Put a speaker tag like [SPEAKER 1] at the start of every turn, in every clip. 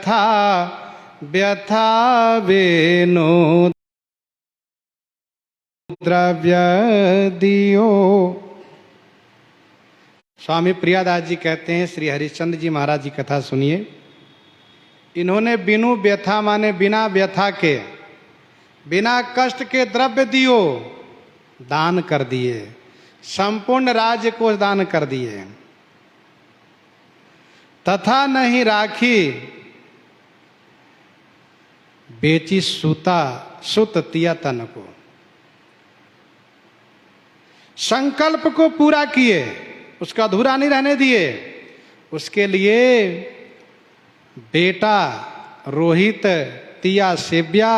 [SPEAKER 1] व्यथा व्यथा वेणु द्रव्य दियो। स्वामी प्रियादास जी कहते हैं, श्री हरिश्चंद्र जी महाराज जी कथा सुनिए। इन्होंने बिनु व्यथा माने बिना व्यथा के, बिना कष्ट के द्रव्य दियो, दान कर दिए, संपूर्ण राज्य को दान कर दिए। तथा नहीं राखी बेची सूता सुत तिया तन को। संकल्प को पूरा किए, उसका अधूरा नहीं रहने दिए। उसके लिए बेटा रोहित, तिया सेव्या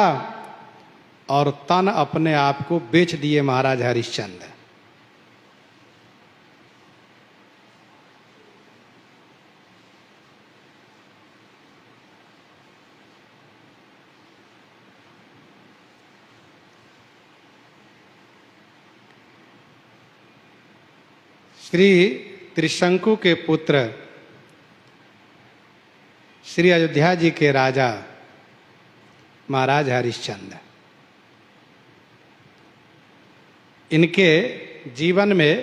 [SPEAKER 1] और तन अपने आप को बेच दिए महाराज हरिश्चंद्र। श्री त्रिशंकु के पुत्र, श्री अयोध्या जी के राजा महाराज हरिश्चंद्र, इनके जीवन में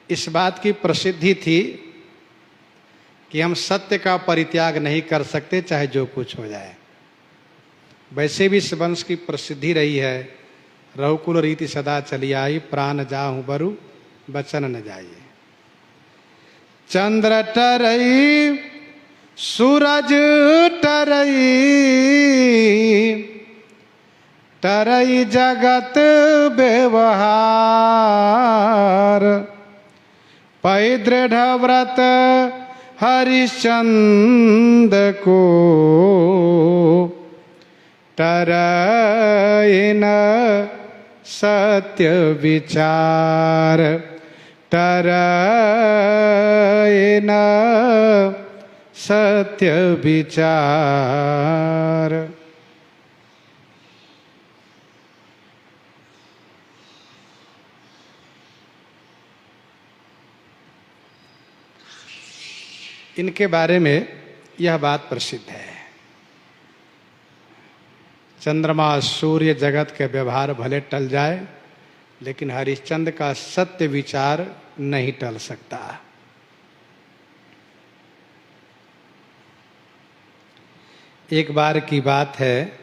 [SPEAKER 1] इस बात की प्रसिद्धि थी कि हम सत्य का परित्याग नहीं कर सकते, चाहे जो कुछ हो जाए। वैसे भी इस वंश की प्रसिद्धि रही है, रघुकुल रीति सदा चली आई, प्राण जाहु बरु बचन न जाइए। चंद्र टरई सूरज टरई, टरई जगत व्यवहार, पै दृढ़ व्रत हरिश्चंद्र को, टरई न सत्य विचार, टरई न सत्य विचार। इनके बारे में यह बात प्रसिद्ध है, चंद्रमा सूर्य जगत के व्यवहार भले टल जाए, लेकिन हरिश्चंद्र का सत्य विचार नहीं टल सकता। एक बार की बात है,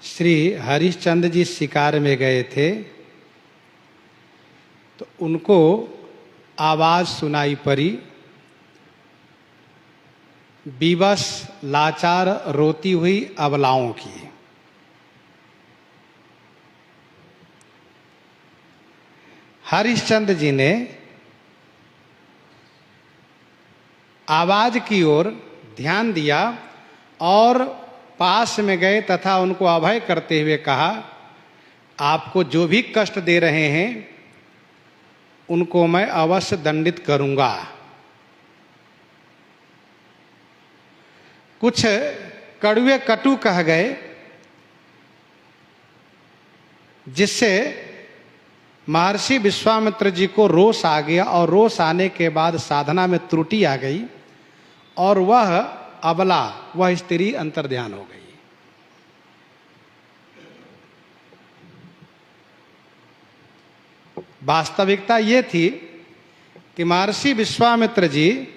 [SPEAKER 1] श्री हरिश्चंद्र जी शिकार में गए थे, तो उनको आवाज सुनाई पड़ी, विवश लाचार रोती हुई अबलाओं की। हरिश्चंद्र जी ने आवाज की ओर ध्यान दिया और पास में गए तथा उनको अभय करते हुए कहा, आपको जो भी कष्ट दे रहे हैं उनको मैं अवश्य दंडित करूंगा। कुछ कड़वे कटु कह गए, जिससे महर्षि विश्वामित्र जी को रोष आ गया, और रोष आने के बाद साधना में त्रुटि आ गई और वह अबला, वह स्त्री अंतर्ध्यान हो गई। वास्तविकता ये थी कि महर्षि विश्वामित्र जी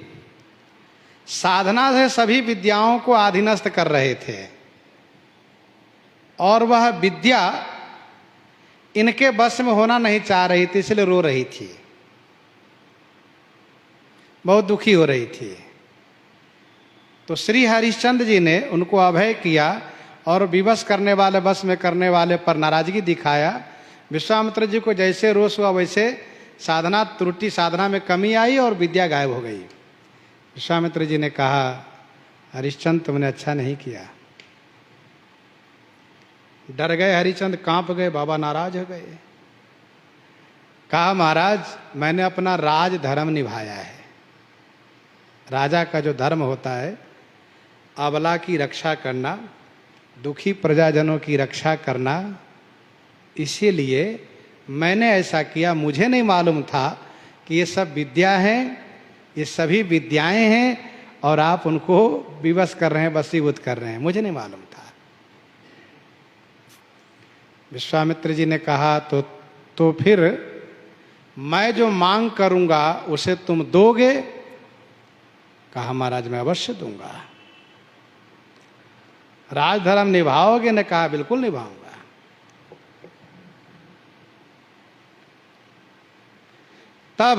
[SPEAKER 1] साधना से सभी विद्याओं को अधीनस्थ कर रहे थे, और वह विद्या इनके बस में होना नहीं चाह रही थी, इसलिए रो रही थी, बहुत दुखी हो रही थी। तो श्री हरिश्चंद्र जी ने उनको अभय किया और विवश करने वाले, बस में करने वाले पर नाराजगी दिखाया। विश्वामित्र जी को जैसे रोष हुआ वैसे साधना त्रुटि, साधना में कमी आई और विद्या गायब हो गई। विश्वामित्र जी ने कहा, हरिश्चंद्र तुमने अच्छा नहीं किया। डर गए हरिश्चंद्र, कांप गए, बाबा नाराज हो गए। कहा, महाराज मैंने अपना राज धर्म निभाया है। राजा का जो धर्म होता है, अबला की रक्षा करना, दुखी प्रजाजनों की रक्षा करना, इसीलिए मैंने ऐसा किया। मुझे नहीं मालूम था कि ये सब विद्या हैं, ये सभी विद्याएं हैं और आप उनको विवश कर रहे हैं, वशीभूत कर रहे हैं, मुझे नहीं मालूम था। विश्वामित्र जी ने कहा तो फिर मैं जो मांग करूंगा उसे तुम दोगे? कहा महाराज मैं अवश्य दूंगा। राजधर्म निभाओगे? ने कहा बिल्कुल निभाऊंगा। तब